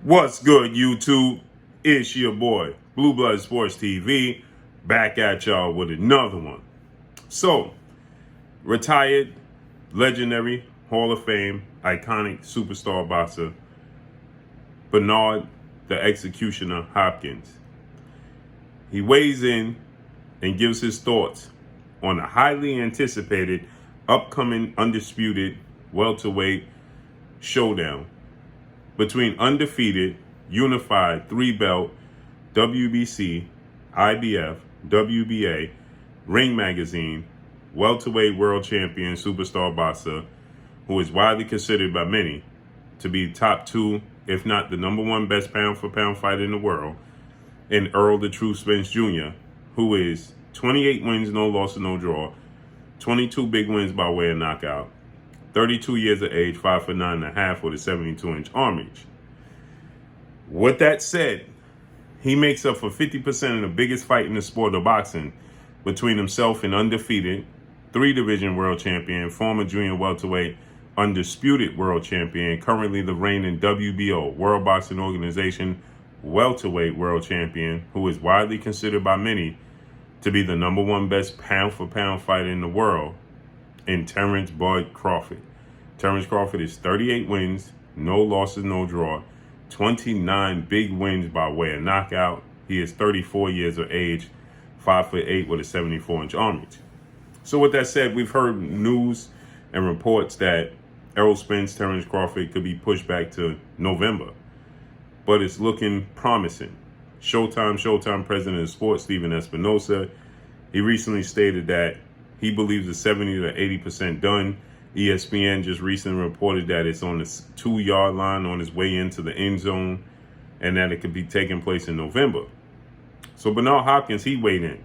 What's good, YouTube? It's your boy, Blue Blood Sports TV, back at y'all with another one. So, retired, legendary, Hall of Fame, iconic superstar boxer, Bernard the Executioner Hopkins. He weighs in and gives his thoughts on a highly anticipated, upcoming, undisputed welterweight showdown between undefeated, unified three-belt WBC, IBF, WBA, Ring Magazine, welterweight world champion superstar boxer, who is widely considered by many to be top two, if not the number one best pound-for-pound fighter in the world, in ERROL the True Spence Jr., who is 28 wins, no loss, and no draw, 22 big wins by way of knockout, 32 years of age, 5'9.5" with a 72-inch arm reach. With that said, he makes up for 50% of the biggest fight in the sport of boxing between himself and undefeated, three-division world champion, former junior welterweight, undisputed world champion, currently the reigning WBO, World Boxing Organization, welterweight world champion, who is widely considered by many to be the number one best pound-for-pound fighter in the world, in Terence Bud Crawford. Terence Crawford is 38 wins, no losses, no draw, 29 big wins by way of knockout. He is 34 years of age, 5'8" with a 74-inch arm reach. So with that said, we've heard news and reports that ERROL Spence, Terence Crawford could be pushed back to November, but it's looking promising. Showtime president of sports, Stephen Espinosa, he recently stated that he believes it's 70 to 80% done. ESPN just recently reported that it's on the 2-yard line on its way into the end zone and that it could be taking place in November. So Bernard Hopkins, he weighed in.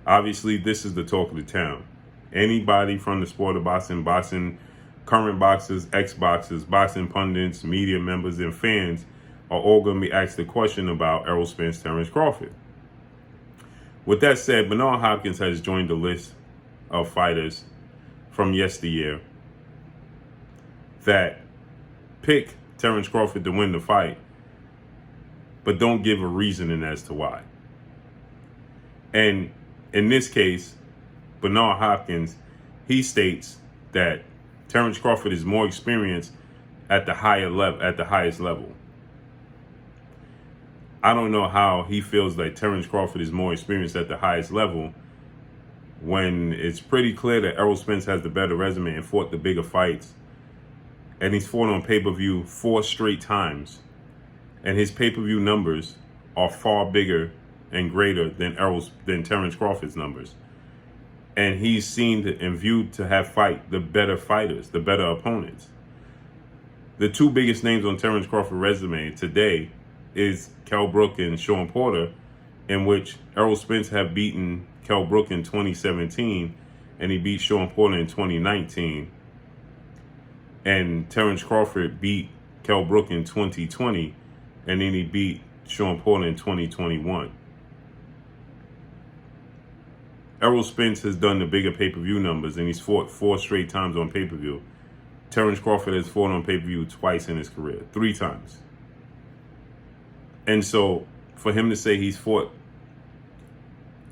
Obviously, this is the talk of the town. Anybody from the sport of boxing, current boxers, ex-boxers, boxing pundits, media members, and fans are all going to be asked the question about ERROL Spence, Terence Crawford. With that said, Bernard Hopkins has joined the list of fighters from yesteryear that pick Terence Crawford to win the fight, but don't give a reasoning as to why. And in this case, Bernard Hopkins, he states that Terence Crawford is more experienced at the highest level. I don't know how he feels that Terence Crawford is more experienced at the highest level when it's pretty clear that ERROL Spence has the better resume and fought the bigger fights. And he's fought on pay-per-view 4 straight times. And his pay-per-view numbers are far bigger and greater than Terence Crawford's numbers. And he's seen and viewed to have fight the better fighters, the better opponents. The 2 biggest names on Terence Crawford's resume today is Kell Brook and Sean Porter, in which ERROL Spence have beaten Kell Brook in 2017, and he beat Sean Porter in 2019. And Terence Crawford beat Kell Brook in 2020, and then he beat Sean Porter in 2021. ERROL Spence has done the bigger pay-per-view numbers, and he's fought 4 straight times on pay-per-view. Terence Crawford has fought on pay-per-view twice in his career, 3 times. And so for him to say he's fought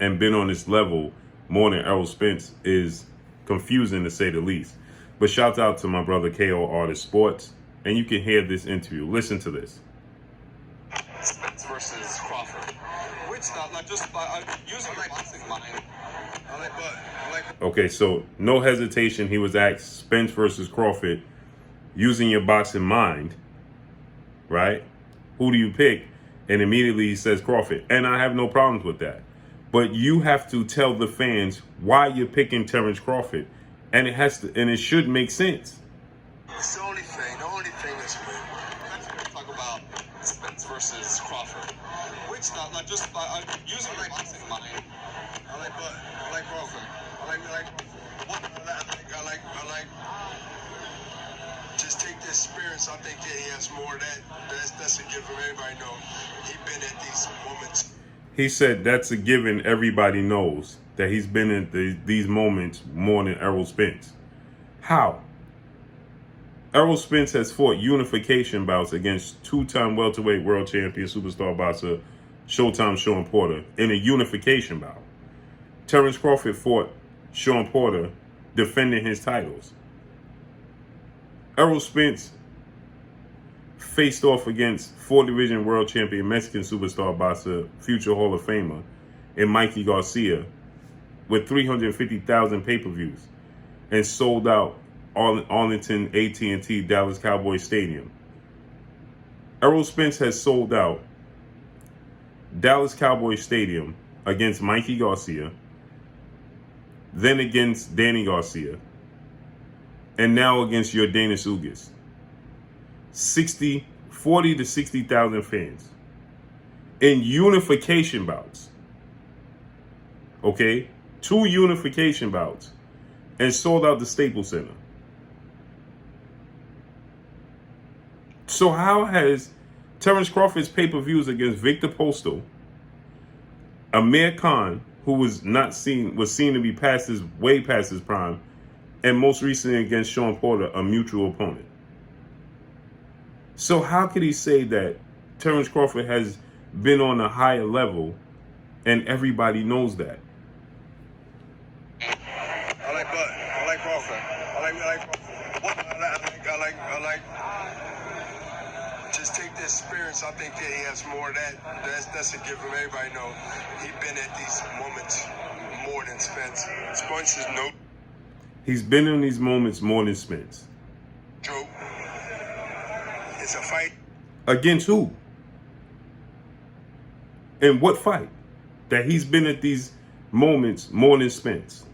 and been on this level more than ERROL Spence is confusing, to say the least. But shout out to my brother KO Artist Sports, and you can hear this interview. Listen to this. Spence versus Crawford. Which not just using your boxing mind. Okay, so no hesitation. He was asked Spence versus Crawford, using your boxing mind, right? Who do you pick? And immediately he says Crawford. And I have no problems with that. But you have to tell the fans why you're picking Terence Crawford. And it should make sense. It's the only thing that's weird. Let's talk about Spence versus Crawford. Which not just using your boxing mind. I like Crawford. I like just take the experience. I think that he has more of that. That's a given. Everybody knows. He's been at these moments. He said that's a given. Everybody knows that he's been in these moments more than ERROL Spence. How? Errol Spence has fought unification bouts against two-time welterweight world champion superstar boxer Showtime Sean Porter in a unification bout. Terence Crawford fought Sean Porter defending his titles. Errol Spence faced off against 4-division world champion Mexican superstar boxer, future Hall of Famer, and Mikey Garcia with 350,000 pay-per-views and sold out Arlington AT&T Dallas Cowboys Stadium. Errol Spence has sold out Dallas Cowboys Stadium against Mikey Garcia, then against Danny Garcia, and now against Yordenis Ugas. 40 to 60,000 fans in unification bouts. Okay? 2 unification bouts and sold out the Staples Center. So how has Terence Crawford's pay-per-views against Victor Postal, Amir Khan, who was seen to be way past his prime, and most recently against Sean Porter, a mutual opponent? So how could he say that Terence Crawford has been on a higher level and everybody knows that? I like Bud. I like Crawford. I like. Just take the experience. I think that he has more of that. That's a given. Everybody know he's been at these moments more than Spence. Spence is no He's been in these moments more than Spence. joke. It's a fight. Against who? In what fight? That he's been at these moments more than Spence.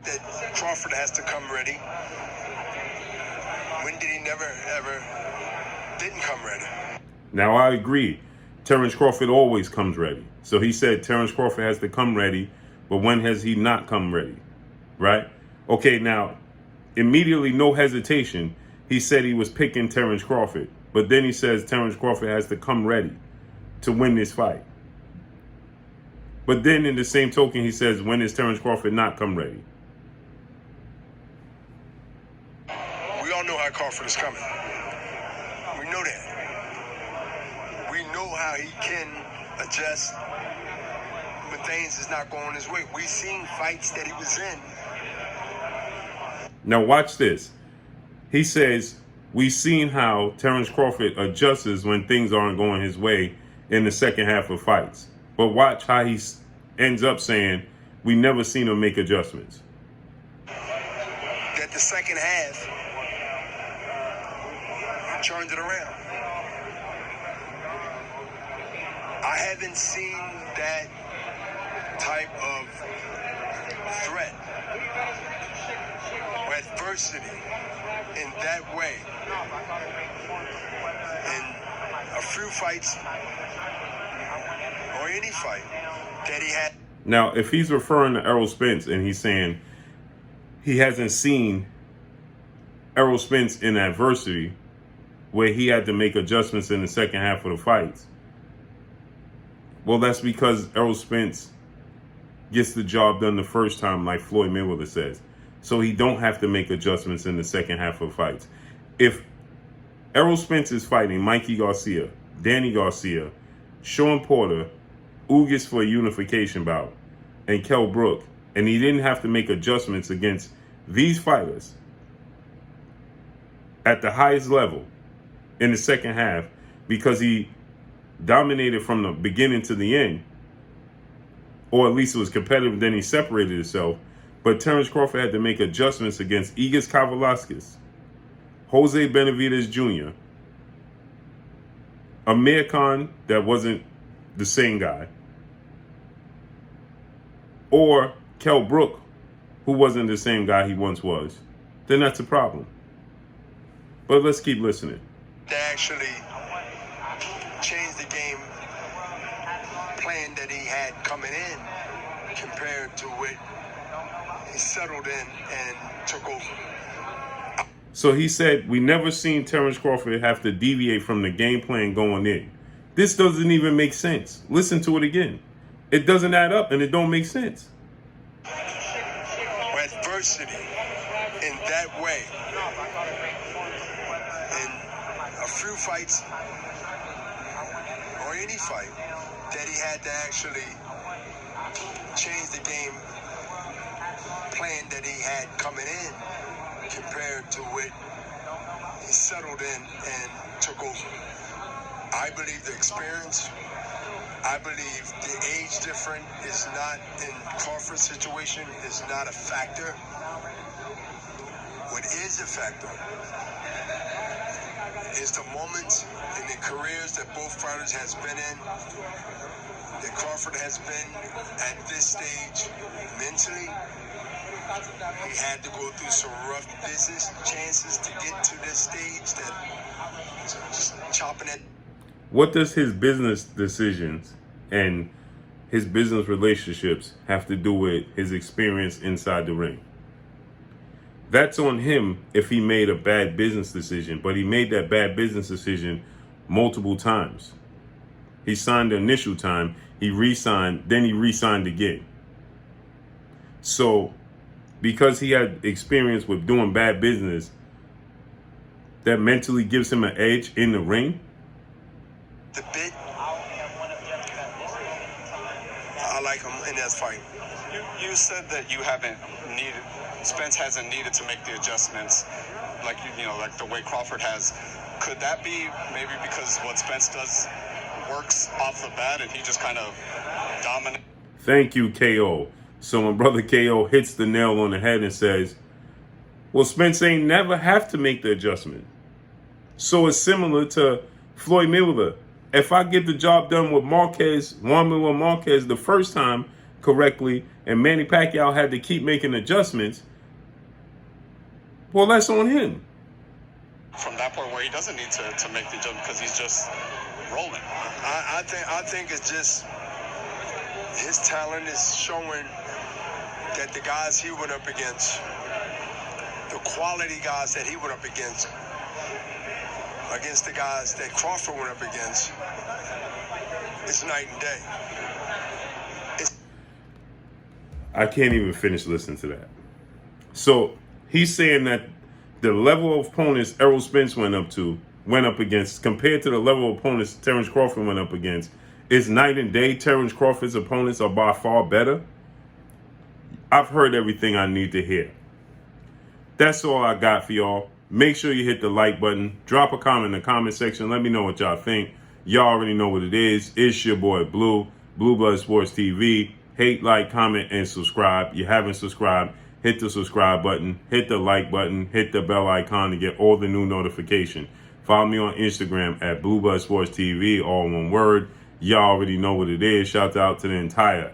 That Crawford has to come ready. When did he ever didn't come ready? Now, I agree. Terence Crawford always comes ready. So he said Terence Crawford has to come ready, but when has he not come ready? Right? Okay, now, immediately, no hesitation, he said he was picking Terence Crawford. But then he says Terence Crawford has to come ready to win this fight. But then in the same token, he says, when is Terence Crawford not come ready? We all know how Crawford is coming. We know that. We know how he can adjust when things is not going his way. We've seen fights that he was in. Now watch this. He says, we've seen how Terence Crawford adjusts when things aren't going his way in the second half of fights. But watch how he ends up saying, we never seen him make adjustments. That the second half turned it around. I haven't seen that type of threat or adversity in that way in a few fights or any fight that he had. Now, if he's referring to Errol Spence and he's saying he hasn't seen Errol Spence in adversity where he had to make adjustments in the second half of the fights, well, that's because Errol Spence gets the job done the first time, like Floyd Mayweather says. So he don't have to make adjustments in the second half of fights. If Errol Spence is fighting Mikey Garcia, Danny Garcia, Sean Porter, Ugas for a unification bout, and Kell Brook, and he didn't have to make adjustments against these fighters at the highest level in the second half because he dominated from the beginning to the end, or at least it was competitive, then he separated himself. But Terence Crawford had to make adjustments against Igis Kavalauskas, Jose Benavidez Jr., Amir Khan, that wasn't the same guy, or Kell Brook, who wasn't the same guy he once was. Then that's a problem. But let's keep listening. They actually changed the game plan that he had coming in compared to what he settled in and took over. So he said, we never seen Terence Crawford have to deviate from the game plan going in. This doesn't even make sense. Listen to it again. It doesn't add up and it don't make sense. Adversity in that way fights, or any fight, that he had to actually change the game plan that he had coming in compared to what he settled in and took over. I believe the experience, I believe the age difference is not, in Crawford's situation, is not a factor. What is a factor is the moments in the careers that both fighters has been in, that Crawford has been at this stage mentally. He had to go through some rough business chances to get to this stage that just chopping it. What does his business decisions and his business relationships have to do with his experience inside the ring? That's on him if he made a bad business decision, but he made that bad business decision multiple times. He signed the initial time, he re-signed, then he re-signed again. So, because he had experience with doing bad business, that mentally gives him an edge in the ring. The bit, I like him in that fight. You said that you haven't needed, Spence hasn't needed to make the adjustments like like the way Crawford has. Could that be maybe because what Spence does works off the bat and he just kind of dominates? Thank you, KO. So my brother KO hits the nail on the head and says, well, Spence ain't never have to make the adjustment. So it's similar to Floyd Mayweather. If I get the job done with Marquez, Juan Manuel Marquez the first time correctly, and Manny Pacquiao had to keep making adjustments, well, that's on him. From that point where he doesn't need to make the adjustment because he's just rolling. I think it's just his talent is showing that the guys he went up against, the quality guys that he went up against the guys that Crawford went up against, it's night and day. I can't even finish listening to that. So he's saying that the level of opponents Errol Spence went up against, compared to the level of opponents Terence Crawford went up against, is night and day. Terence Crawford's opponents are by far better. I've heard everything I need to hear. That's all I got for y'all. Make sure you hit the like button. Drop a comment in the comment section. Let me know what y'all think. Y'all already know what it is. It's your boy Blue Blood Sports TV. Hate, like, comment, and subscribe. You haven't subscribed, hit the subscribe button, hit the like button, hit the bell icon to get all the new notifications. Follow me on Instagram at Blue Blood Sports TV, all one word. Y'all already know what it is. Shout out to the entire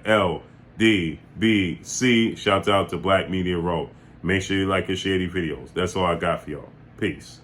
LDBC. Shout out to Black Media Row. Make sure you like and share these videos. That's all I got for y'all. Peace.